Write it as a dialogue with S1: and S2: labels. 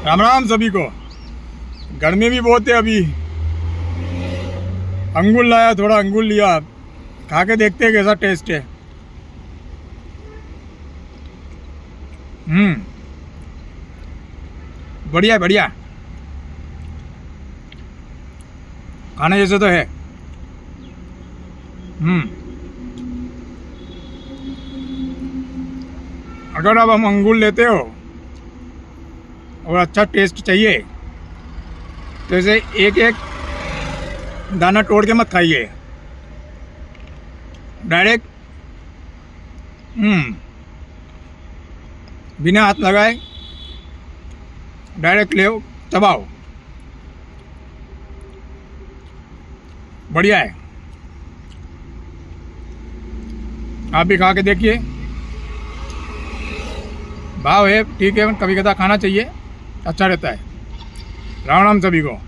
S1: राम राम सभी को। गर्मी भी बहुत है अभी। अंगूर लाया, थोड़ा अंगूर लिया, खा के देखते हैं कैसा टेस्ट है। बढ़िया बढ़िया, खाने जैसे तो है। अगर अब हम अंगूर लेते हो और अच्छा टेस्ट चाहिए तो इसे एक एक दाना तोड़ के मत खाइए, डायरेक्ट बिना हाथ लगाए डायरेक्ट ले चबाओ। बढ़िया है, आप भी खा के देखिए। भाव है, ठीक है, कभी कदा खाना चाहिए, अच्छा रहता है। राम राम सभी को।